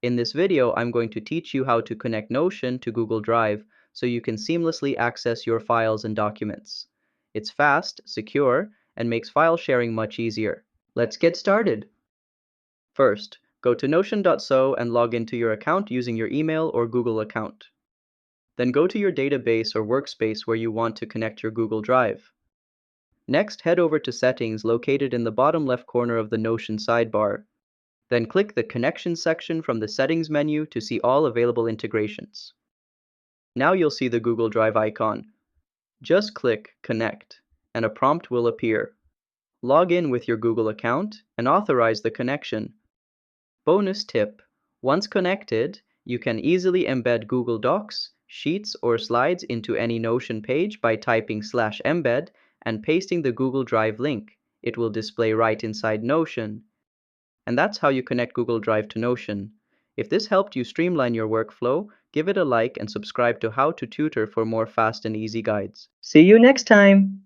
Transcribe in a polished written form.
In this video, I'm going to teach you how to connect Notion to Google Drive so you can seamlessly access your files and documents. It's fast, secure, and makes file sharing much easier. Let's get started. First, go to notion.so and log into your account using your email or Google account. Then go to your database or workspace where you want to connect your Google Drive. Next, head over to Settings located in the bottom left corner of the Notion sidebar. Then click the Connections section from the Settings menu to see all available integrations. Now you'll see the Google Drive icon. Just click Connect, and a prompt will appear. Log in with your Google account and authorize the connection. Bonus tip: once connected, you can easily embed Google Docs, Sheets, or Slides into any Notion page by typing /embed and pasting the Google Drive link. It will display right inside Notion. And that's how you connect Google Drive to Notion. If this helped you streamline your workflow, give it a like and subscribe to How to Tutor for more fast and easy guides. See you next time!